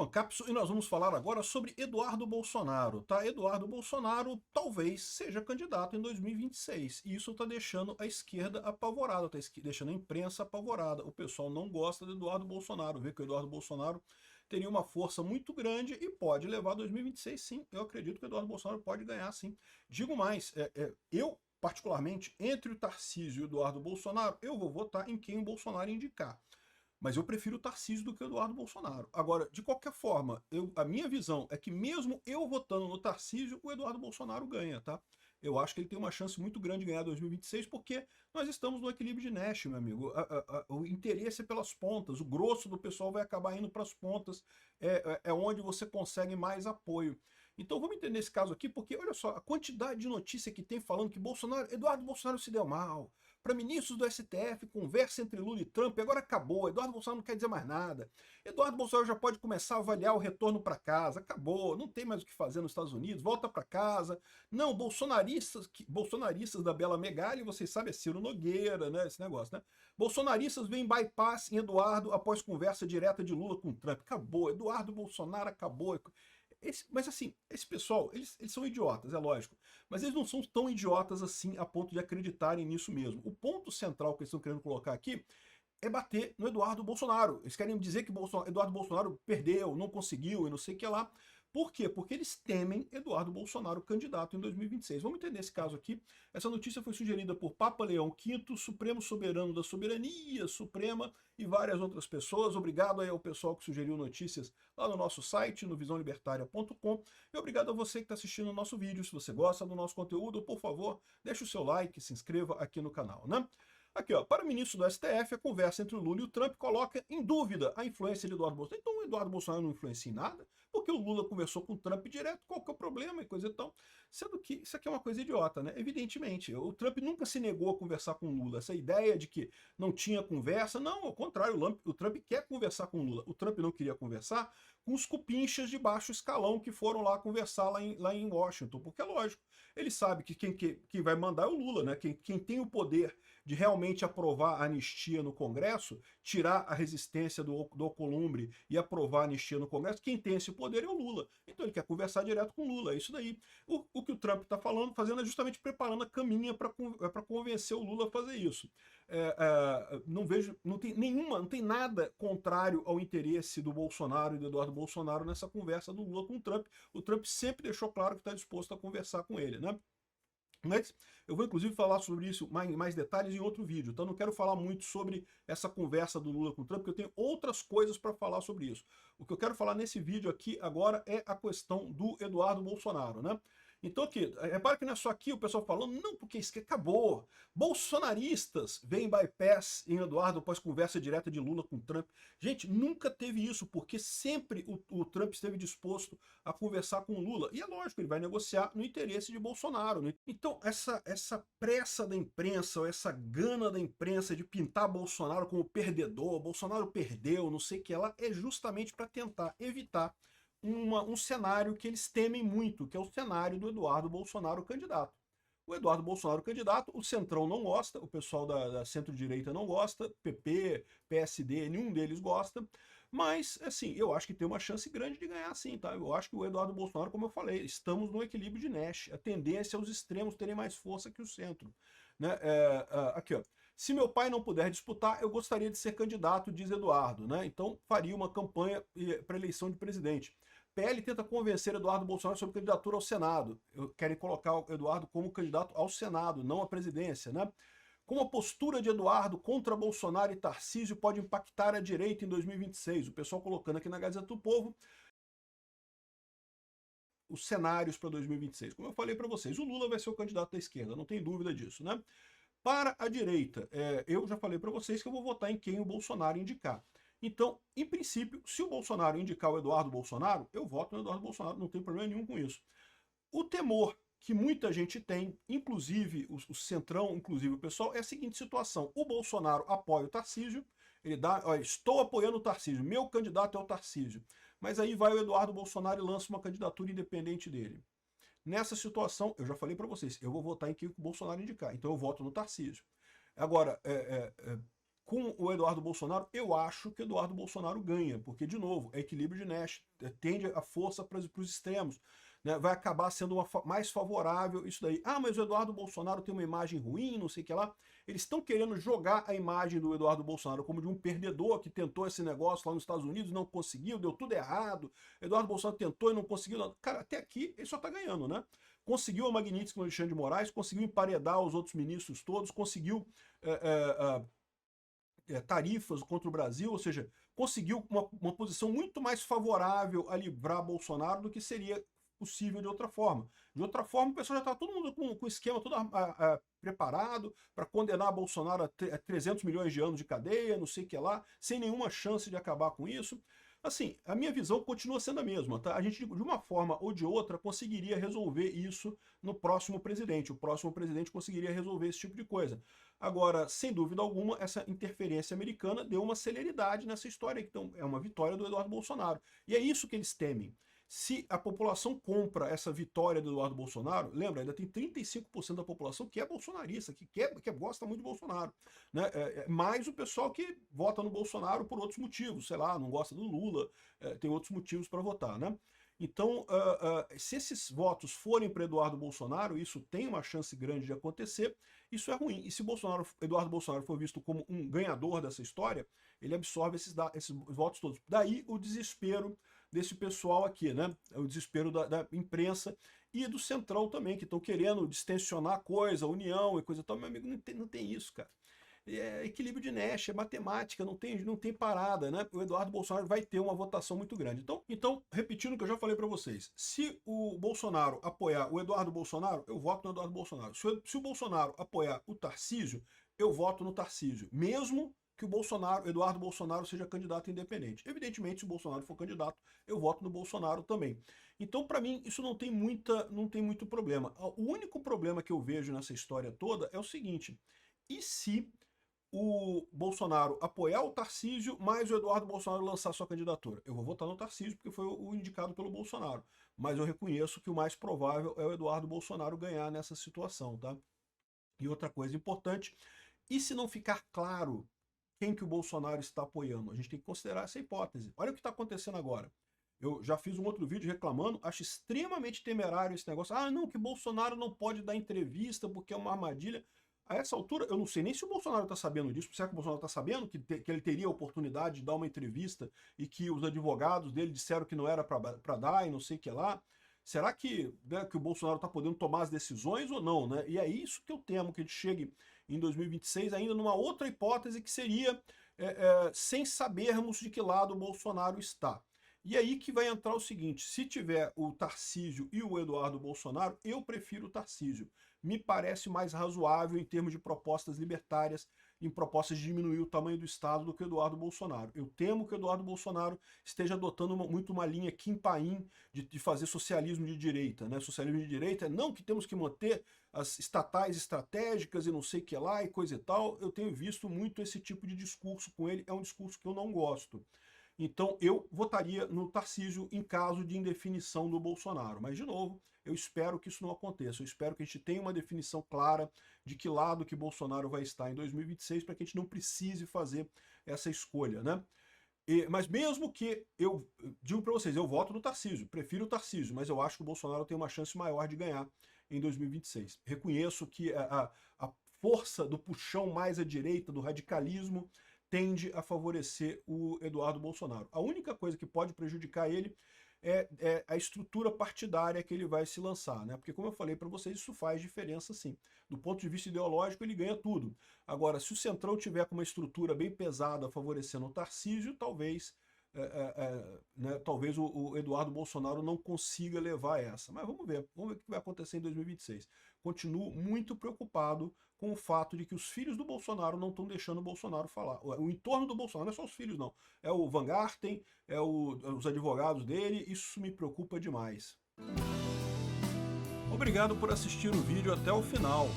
é o Ancapso e nós vamos falar agora sobre Eduardo Bolsonaro, tá? Eduardo Bolsonaro talvez seja candidato em 2026 e isso está deixando a esquerda apavorada, está deixando a imprensa apavorada. O pessoal não gosta do Eduardo Bolsonaro, vê que o Eduardo Bolsonaro teria uma força muito grande e pode levar 2026 sim. Eu acredito que o Eduardo Bolsonaro pode ganhar sim. Digo mais, eu particularmente, entre o Tarcísio e o Eduardo Bolsonaro, eu vou votar em quem o Bolsonaro indicar. Mas eu prefiro o Tarcísio do que o Eduardo Bolsonaro. Agora, de qualquer forma, a minha visão é que mesmo eu votando no Tarcísio, o Eduardo Bolsonaro ganha, tá? Eu acho que ele tem uma chance muito grande de ganhar 2026, porque nós estamos no equilíbrio de Nash, meu amigo. O interesse é pelas pontas, o grosso do pessoal vai acabar indo para as pontas, é onde você consegue mais apoio. Então vamos entender esse caso aqui, porque olha só, a quantidade de notícia que tem falando que Eduardo Bolsonaro se deu mal, para ministros do STF, conversa entre Lula e Trump, agora acabou, Eduardo Bolsonaro não quer dizer mais nada, Eduardo Bolsonaro já pode começar a avaliar o retorno para casa, acabou, não tem mais o que fazer nos Estados Unidos, volta para casa. Não, bolsonaristas da Bela Megali, vocês sabem, é Ciro Nogueira, né, esse negócio, né? Bolsonaristas veem bypass em Eduardo após conversa direta de Lula com Trump, acabou, Eduardo Bolsonaro acabou. Mas assim, esse pessoal, eles são idiotas, é lógico, mas eles não são tão idiotas assim a ponto de acreditarem nisso mesmo. O ponto central que eles estão querendo colocar aqui é bater no Eduardo Bolsonaro. Eles querem dizer que Eduardo Bolsonaro perdeu, não conseguiu e não sei o que lá. Por quê? Porque eles temem Eduardo Bolsonaro candidato em 2026. Vamos entender esse caso aqui. Essa notícia foi sugerida por Papa Leão V, Supremo Soberano da Soberania Suprema e várias outras pessoas. Obrigado aí ao pessoal que sugeriu notícias lá no nosso site, no visãolibertaria.com. E obrigado a você que está assistindo o nosso vídeo. Se você gosta do nosso conteúdo, por favor, deixe o seu like, se inscreva aqui no canal, né? Aqui, ó, para o ministro do STF, a conversa entre o Lula e o Trump coloca em dúvida a influência de Eduardo Bolsonaro. Então o Eduardo Bolsonaro não influencia em nada, porque o Lula conversou com o Trump direto, qual que é o problema e coisa e tal. Sendo que isso aqui é uma coisa idiota, né? Evidentemente, o Trump nunca se negou a conversar com o Lula. Essa ideia de que não tinha conversa, não, ao contrário, o Trump quer conversar com o Lula. O Trump não queria conversar com os cupinchas de baixo escalão que foram lá conversar lá em Washington, porque é lógico, ele sabe que quem vai mandar é o Lula, né? Quem tem o poder de realmente aprovar a anistia no Congresso, tirar a resistência do Alcolumbre e aprovar a anistia no Congresso, quem tem esse poder é o Lula. Então ele quer conversar direto com o Lula, é isso daí. O que o Trump está fazendo é justamente preparando a caminha para convencer o Lula a fazer isso. Não vejo, não tem nada contrário ao interesse do Bolsonaro e do Eduardo Bolsonaro nessa conversa do Lula com o Trump. O Trump sempre deixou claro que está disposto a conversar com ele, né? Mas eu vou inclusive falar sobre isso mais detalhes em outro vídeo, então não quero falar muito sobre essa conversa do Lula com o Trump, porque eu tenho outras coisas para falar sobre isso. O que eu quero falar nesse vídeo aqui agora é a questão do Eduardo Bolsonaro, né? Então aqui, repara que não é só aqui o pessoal falando, não, porque isso que acabou. Bolsonaristas veem bypass em Eduardo após conversa direta de Lula com Trump. Gente, nunca teve isso, porque sempre o Trump esteve disposto a conversar com o Lula. E é lógico, ele vai negociar no interesse de Bolsonaro, né? Então, essa pressa da imprensa, ou essa gana da imprensa de pintar Bolsonaro como perdedor, Bolsonaro perdeu, não sei o que lá, é justamente para tentar evitar um cenário que eles temem muito, que é o cenário do Eduardo Bolsonaro candidato. O Eduardo Bolsonaro candidato, o Centrão não gosta, o pessoal da centro-direita não gosta, PP, PSD, nenhum deles gosta, mas, assim, eu acho que tem uma chance grande de ganhar sim, tá? Eu acho que o Eduardo Bolsonaro, como eu falei, estamos no equilíbrio de Nash, a tendência é os extremos terem mais força que o centro, né? Aqui, ó, se meu pai não puder disputar, eu gostaria de ser candidato, diz Eduardo, né? Então faria uma campanha para eleição de presidente. PL tenta convencer Eduardo Bolsonaro sobre candidatura ao Senado. Querem colocar o Eduardo como candidato ao Senado, não à presidência, né? Como a postura de Eduardo contra Bolsonaro e Tarcísio pode impactar a direita em 2026? O pessoal colocando aqui na Gazeta do Povo os cenários para 2026. Como eu falei para vocês, o Lula vai ser o candidato da esquerda, não tem dúvida disso, né? Para a direita, eu já falei para vocês que eu vou votar em quem o Bolsonaro indicar. Então, em princípio, se o Bolsonaro indicar o Eduardo Bolsonaro, eu voto no Eduardo Bolsonaro, não tem problema nenhum com isso. O temor que muita gente tem, inclusive o Centrão, inclusive o pessoal, é a seguinte situação. O Bolsonaro apoia o Tarcísio, ele dá, olha, estou apoiando o Tarcísio, meu candidato é o Tarcísio. Mas aí vai o Eduardo Bolsonaro e lança uma candidatura independente dele. Nessa situação, eu já falei para vocês, eu vou votar em quem o Bolsonaro indicar, então eu voto no Tarcísio. Agora, Com o Eduardo Bolsonaro, eu acho que o Eduardo Bolsonaro ganha, porque, de novo, é equilíbrio de Nash, tende a força para os extremos, né? Vai acabar sendo mais favorável isso daí. Ah, mas o Eduardo Bolsonaro tem uma imagem ruim, não sei o que lá. Eles estão querendo jogar a imagem do Eduardo Bolsonaro como de um perdedor que tentou esse negócio lá nos Estados Unidos, não conseguiu, deu tudo errado. Eduardo Bolsonaro tentou e não conseguiu. Não. Cara, até aqui ele só está ganhando, né? Conseguiu a Magnitsky no Alexandre de Moraes, conseguiu emparedar os outros ministros todos, conseguiu tarifas contra o Brasil, ou seja, conseguiu uma posição muito mais favorável a livrar Bolsonaro do que seria possível de outra forma. De outra forma, o pessoal já está todo mundo com o esquema todo preparado para condenar Bolsonaro a 300 milhões de anos de cadeia, não sei o que lá, sem nenhuma chance de acabar com isso. Assim, a minha visão continua sendo a mesma, tá? A gente, de uma forma ou de outra, conseguiria resolver isso no próximo presidente. O próximo presidente conseguiria resolver esse tipo de coisa. Agora, sem dúvida alguma, essa interferência americana deu uma celeridade nessa história. Então, é uma vitória do Eduardo Bolsonaro. E é isso que eles temem. Se a população compra essa vitória do Eduardo Bolsonaro, lembra, ainda tem 35% da população que é bolsonarista, que gosta muito de Bolsonaro, né? Mais o pessoal que vota no Bolsonaro por outros motivos, sei lá, não gosta do Lula, tem outros motivos para votar, né? Então, se esses votos forem para Eduardo Bolsonaro, isso tem uma chance grande de acontecer, isso é ruim. E se Eduardo Bolsonaro for visto como um ganhador dessa história, ele absorve esses votos todos. Daí o desespero desse pessoal aqui, né? O desespero da imprensa e do Centrão também, que estão querendo distensionar a coisa, a união e coisa e tal. Meu amigo, não tem isso, cara. É equilíbrio de Nash, é matemática, não tem parada, né? O Eduardo Bolsonaro vai ter uma votação muito grande. Então repetindo o que eu já falei para vocês, se o Bolsonaro apoiar o Eduardo Bolsonaro, eu voto no Eduardo Bolsonaro. Se o Bolsonaro apoiar o Tarcísio, eu voto no Tarcísio, mesmo que o Eduardo Bolsonaro seja candidato independente. Evidentemente, se o Bolsonaro for candidato, eu voto no Bolsonaro também. Então, para mim, isso não tem muito problema. O único problema que eu vejo nessa história toda é o seguinte: e se o Bolsonaro apoiar o Tarcísio, mas o Eduardo Bolsonaro lançar sua candidatura? Eu vou votar no Tarcísio porque foi o indicado pelo Bolsonaro. Mas eu reconheço que o mais provável é o Eduardo Bolsonaro ganhar nessa situação, tá? E outra coisa importante, e se não ficar claro quem que o Bolsonaro está apoiando? A gente tem que considerar essa hipótese. Olha o que está acontecendo agora. Eu já fiz um outro vídeo reclamando, acho extremamente temerário esse negócio. Ah, não, que Bolsonaro não pode dar entrevista porque é uma armadilha. A essa altura, eu não sei nem se o Bolsonaro está sabendo disso. Será que o Bolsonaro está sabendo que ele teria a oportunidade de dar uma entrevista e que os advogados dele disseram que não era para dar e não sei o que lá? Será que, né, que o Bolsonaro está podendo tomar as decisões ou não, né? E é isso que eu temo, que ele chegue em 2026 ainda numa outra hipótese que seria sem sabermos de que lado o Bolsonaro está. E aí que vai entrar o seguinte: se tiver o Tarcísio e o Eduardo Bolsonaro, eu prefiro o Tarcísio. Me parece mais razoável em termos de propostas libertárias, em propostas de diminuir o tamanho do Estado do que o Eduardo Bolsonaro. Eu temo que o Eduardo Bolsonaro esteja adotando muito uma linha Kim Paim de fazer socialismo de direita, né? Socialismo de direita é não que temos que manter as estatais estratégicas e não sei o que lá e coisa e tal. Eu tenho visto muito esse tipo de discurso com ele, é um discurso que eu não gosto. Então eu votaria no Tarcísio em caso de indefinição do Bolsonaro. Mas, de novo, eu espero que isso não aconteça. Eu espero que a gente tenha uma definição clara de que lado que Bolsonaro vai estar em 2026 para que a gente não precise fazer essa escolha, né? Mas mesmo que eu digo para vocês, eu voto no Tarcísio, prefiro o Tarcísio, mas eu acho que o Bolsonaro tem uma chance maior de ganhar em 2026. Reconheço que a força do puxão mais à direita, do radicalismo, tende a favorecer o Eduardo Bolsonaro. A única coisa que pode prejudicar ele é a estrutura partidária que ele vai se lançar, né? Porque, como eu falei para vocês, isso faz diferença sim. Do ponto de vista ideológico, ele ganha tudo. Agora, se o Centrão tiver com uma estrutura bem pesada favorecendo o Tarcísio, talvez talvez o Eduardo Bolsonaro não consiga levar essa. Mas vamos ver o que vai acontecer em 2026. Continuo muito preocupado com o fato de que os filhos do Bolsonaro não estão deixando o Bolsonaro falar. O entorno do Bolsonaro não é só os filhos, não. É o Van Garten, os advogados dele, isso me preocupa demais. Obrigado por assistir o vídeo até o final.